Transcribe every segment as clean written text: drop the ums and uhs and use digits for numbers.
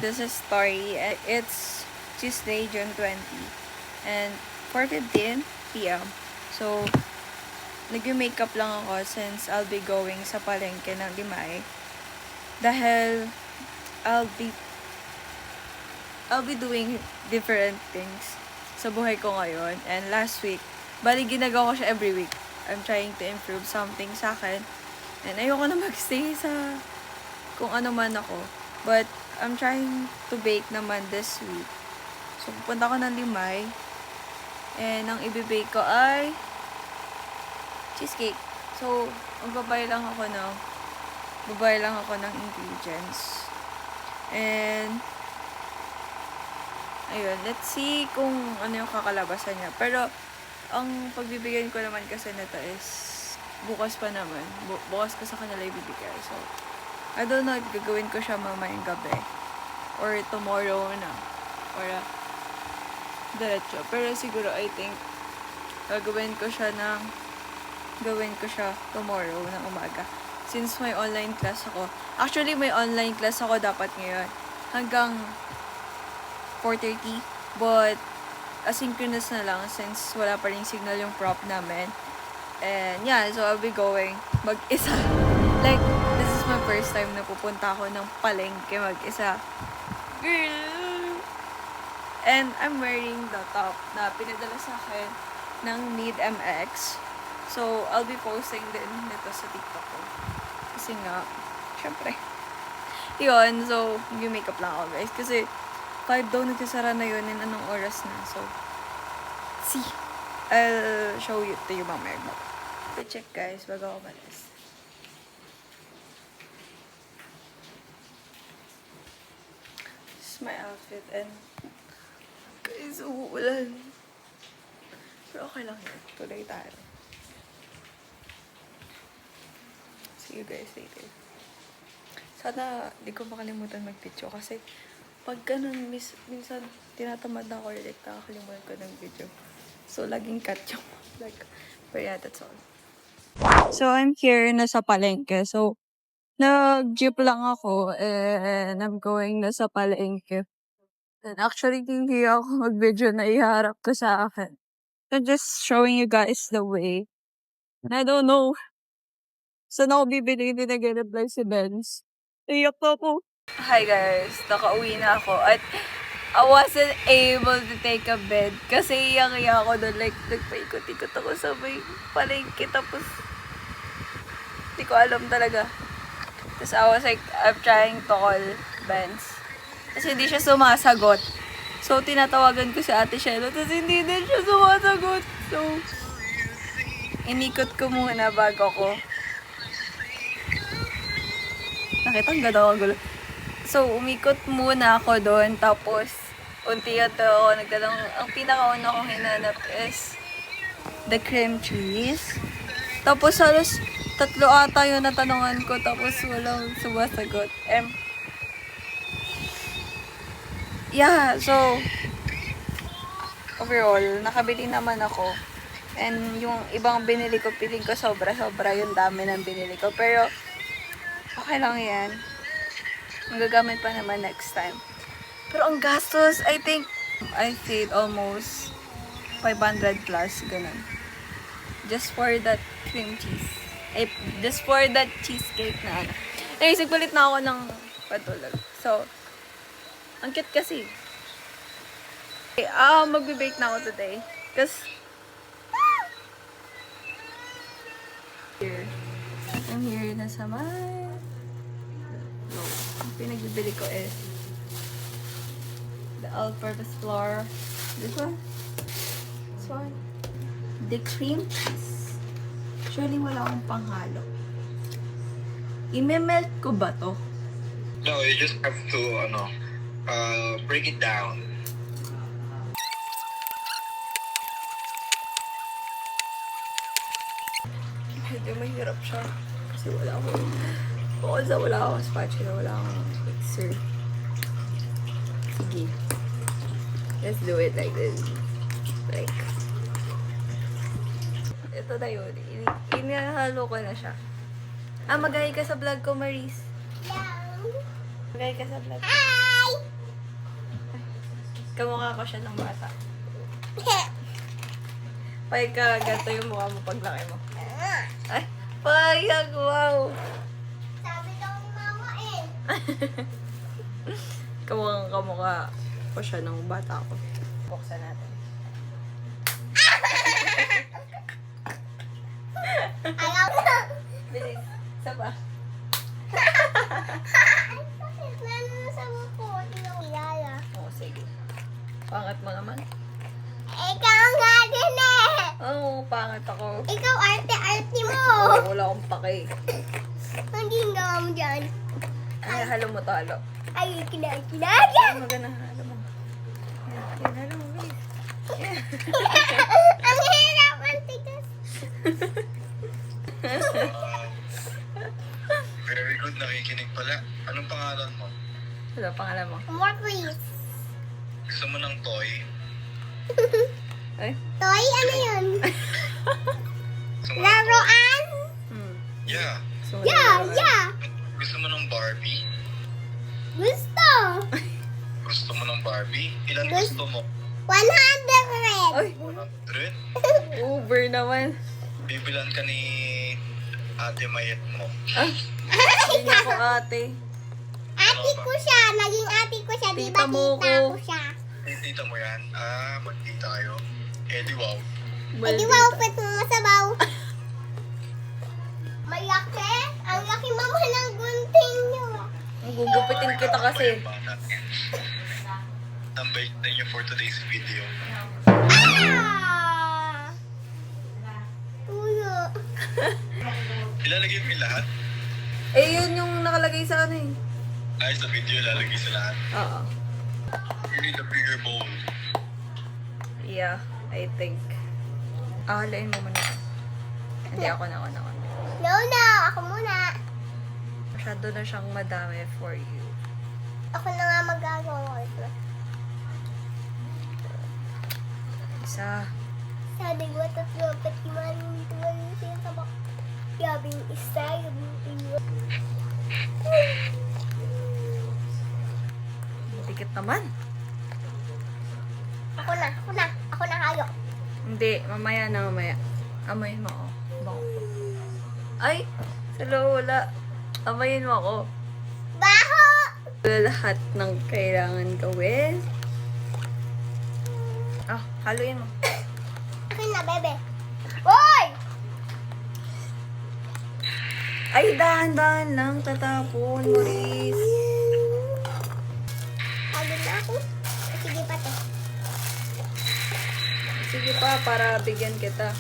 this is story. It's Tuesday, June 20. And 4:15 p.m. So, nag-makeup lang ako since I'll be going sa palengke ng Limay. Dahil I'll be doing different things sa buhay ko ngayon. And last week, bali ginagawa ko siya every week. I'm trying to improve something sa akin. And ayoko na magstay sa kung ano man ako. But I'm trying to bake naman this week. So, pupunta ko ng Limay. And ang ibibake ko ay cheesecake. So, babayad lang ako ng ingredients. And ayun, let's see kung ano yung kakalabasan niya. Pero, ang pagbibigyan ko naman kasi nito is bukas pa naman. Bukas ko sa kanila ibibigay. So, I don't know if gagawin ko siya mamayang gabi. Or tomorrow na. Or diretso. Pero siguro, I think, gagawin ko siya tomorrow ng umaga. Since may online class ako. Actually, may online class ako dapat ngayon. Hanggang 4:30. But, asynchronous na lang since wala pa rin signal yung prop namin. And yeah, so I'll be going mag-isa. Like, this is my first time na pupunta ako ng palengke mag-isa. Girl! And I'm wearing the top na pinadala sa akin ng Need MX. So, I'll be posting din nito sa TikTok ko. Kasi nga, syempre. Yun, so, yung makeup lang ako guys. Kasi, 5 daw nagsasara na yun and anong oras na. So, see. I'll show you to you mamaya. Check guys, bago ako malis. This is my outfit and guys, uulan. Pero okay lang yun. Tuloy tayo. See you guys later. Sana di ko makalimutan mag-video kasi pag ganun, minsan tinatamad na ako like nakakalimutan ko ng video. So, laging cut yung like, but yeah, that's all. So, I'm here na sa palengke. So, nag-jeep lang ako and I'm going na sa palengke. And actually, hindi ako mag-video na iharap ko sa akin. I'm just showing you guys the way. And I don't know. Saan ako bibili, hindi nag-reply si Benz. Iyak na ako. Hi guys, nakauwi na ako. At I wasn't able to take a bed. Kasi iyak-iyak ako doon. Like, nagpaikot-ikot ako sa may palengke. Tapos, hindi ko alam talaga. Tapos I was like, I'm trying to call Benz. Kasi hindi siya sumasagot. So, tinatawagan ko si Ate Shelo. Tapos hindi din siya sumasagot. So, inikot ko muna bago ko. Nakita, ang ganda ako gulo. So, umikot muna ako doon. Tapos, unti-unti ako nagtanong. Ang pinakauna kong hinanap is the cream cheese. Tapos, halos 3 ata yung natanungan ko. Tapos, walang sumasagot. Yeah, so, overall, nakabili naman ako. And yung ibang binili ko, piling ko sobra-sobra yung dami ng binili ko. Pero, okay lang yan. Magagamit pa naman next time. Pero ang gastos, I think, I paid almost 500 plus, ganun. Just for that cream cheese. Just for that cheesecake na ano. Anyways, nagpalit na ako ng patulog. So, ang cute kasi. Okay, magbe-bake na ako today. Kasi, I'm here na sa may... No, ang pinagbibili ko is the all-purpose flour. This one. This one. The cream cheese. Actually, wala akong panghalo. I-melt ko ba to? No, you just have to, break it down. Medyo mahirap siya. Kasi wala akong spatula, wala akong mixer. Sige. Let's do it like this. Like, ito na yun. Inihalo ko na siya. Mag-hi ka sa vlog ko, Maris. Hello. Mag-hi ka sa vlog ko. Hi! Kamukha ko siya ng bata. Pagka gato yung mukha mo paglaki mo. Ay, payag, wow! Sabi daw ni mama eh. Kamukha ko siya ng bata ko. Buksan natin. Ayaw na. Bilis. Isa pa. Lalo sa buko. Tingnan ko yaya. Oo, sige. Pangat mo naman. Ikaw nga din eh. Oo, pangat ako. Ikaw arte-arte mo. Oo, wala akong pake. Hindi yung gawa mo dyan. Ay, halo mo to, halo. Ay, kinaya. Ay, maganda. Halo mo. Yan, halo mo. Bilis. Yan. Ang hirap, ang tigas. Very good, nakikinig pala. Anong pangalan mo? Ano, pangalan mo? More please. Gusto mo ng toy? Ay? Toy, ano yun? Gusto mo ng toy? Laruan? Yeah. So, Yeah. Gusto mo ng Barbie? Gusto. Gusto mo ng Barbie? Ilan Gusto. gusto mo? 100. Ay, 100? Uber naman. Bibilan ka ni Ate Mayet mo. Ah, hindi niya ako ate. Ate ko siya. Naging ate ko siya. Di ba Tita mo tita ko. ko siya? Tita mo yan? Ah, magtita kayo. Eh di wow. Eh di wow, pet mo masabaw. Malaki? Ang laki mama ng gunting niyo. Gugupitin kita kasi. Tambay na niyo for today's video. Ah! Tuyo. Ilalagay mo yung lahat? Eh, yun yung nakalagay sa ano eh. Ay, sa video ilalagay sa lahat. Oo. You need a bigger bowl. Yeah, I think. Halain mo muna. Hindi, ako na. No, ako muna. Masyado na siyang madami for you. Ako na nga magagawa ito. Isa. Sabi ko, tatlo, pati maling tuwal siya sa bak. Yabing isa, yabing iyo. Dikit naman. Ako na kayo. Hindi, mamaya. Amayin mo ako. Bango. Ay! Salo, wala. Amayin mo ako. Baho! Lahat ng kailangan gawin. Ah, haluin mo. Akin na, bebe. Hoy! Ay, dahan-dahan lang. Tatapon, Maurice. Pagod na ako. Sige pa to. Sige pa, para bigyan kita.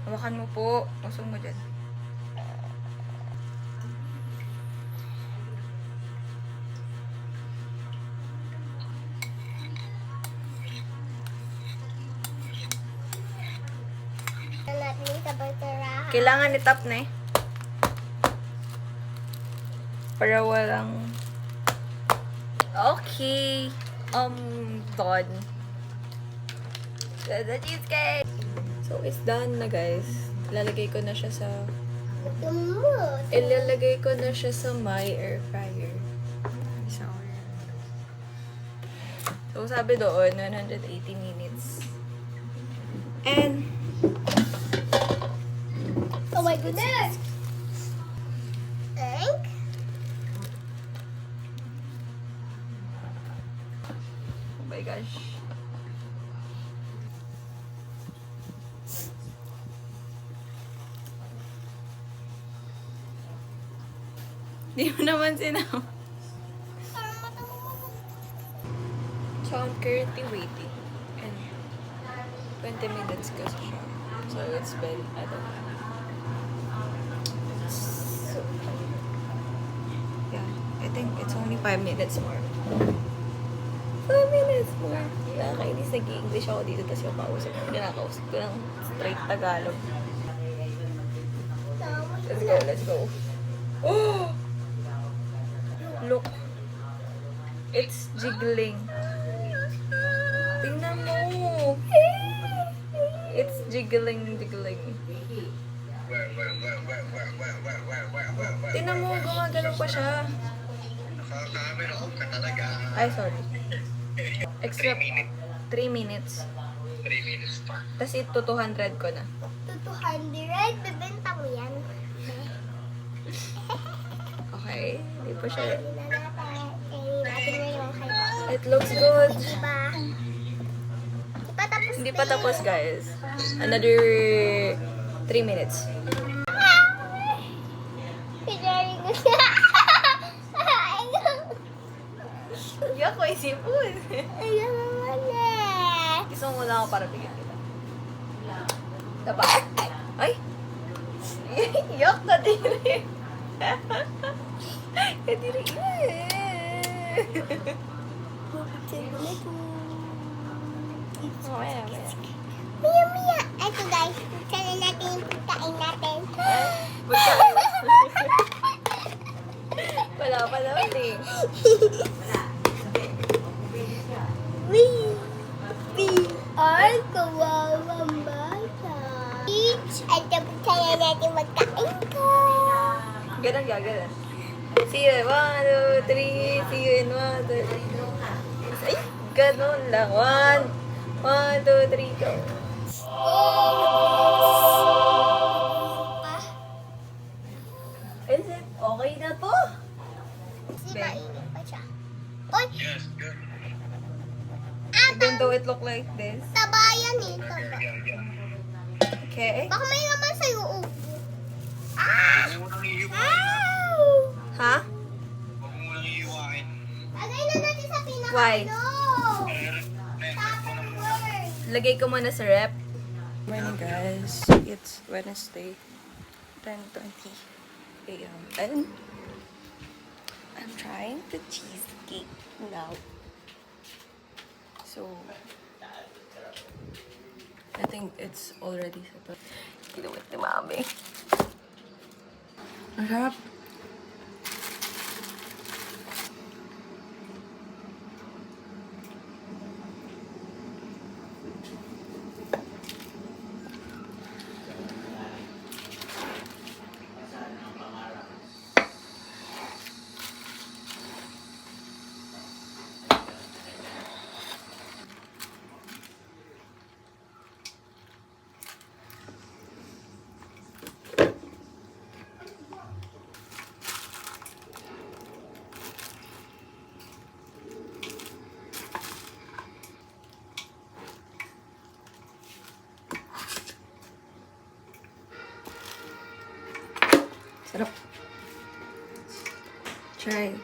Hawakan mo po. Usong mo dyan. Natin sa barterahan. Kailangan itap na eh. Para walang... Okay. Done. The cheesecake! So, it's done na guys. Ilalagay ko na siya sa... Tumut. Ilalagay ko na siya sa my air fryer. So, sabi doon, 180 minutes. And... Oh my goodness! Thank? Oh my gosh. Di mo naman sinama. So, I'm currently waiting. And 20 minutes kasi siya. So, it's been, I don't know. So, yeah. I think it's only 5 minutes more. 5 minutes more. Nakakainis, nag-i-English ako dito, tapos yung kinakausap ko ng straight Tagalog. Let's go. Oh! Look. It's jiggling. Tingnan mo. It's jiggling. Tingnan mo, gumagalaw pa siya. Nakaka-camera off ka talaga. Ay, sorry. Extra 3 minutes. 3 minutes. 3 minutes pa. Tapos ito 200 ko na. To 200, bebenta mo yan. Okay, hindi pa siya. Kainin na natin. Kainin natin ngayon kaya. It looks good. Diba? Hindi pa tapos, guys. Another 3 minutes. Pinari ko siya. Yak, may sipon. Ayaw naman eh. Gusto mo muna ako para bigyan kita. Diba? Ay! Yak na diri. Kadiri. Mamaya, mamaya. Mia, Mia. Ito guys, sana natin yung pagkain natin. Wala pa naman eh. We are kawawang bata. At tapos sana natin magkain ko. Ganun ka, ganun. See you in 1, 2, 3. See you in 1, 2, 3. Ay, ganun lang. 1, 2, 3, go. Is it okay na to? Kasi mainit pa siya. Oy, Yes, good. Even though it look like this. tabayan eh. Taba. Yeah. Okay. Baka may naman sa'yo. Ah! Huwag mo nang iiwain. Ow! Ha? Huwag mo nang iiwain. Lagay na natin sa pinaka Why? Tapos word. Lagay ko muna sa rep. Morning guys. It's Wednesday. 10:20 a.m. And I'm trying the cheesecake now. So I think it's already settled. Kinuwit ni Mami. Masarap. Sarap. Try.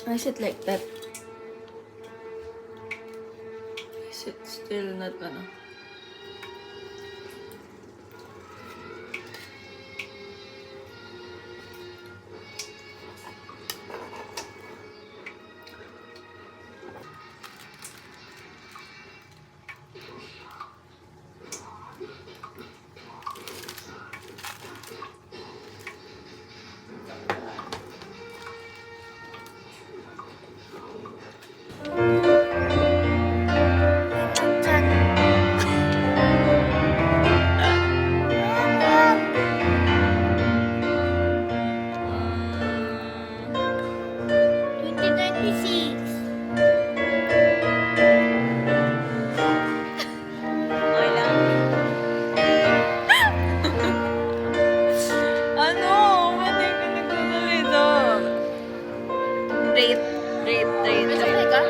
Why is it like that? Is it still not ano? Okay lang. Ano? Ba't hindi ka nagsasalita? Rate. May sakay ka?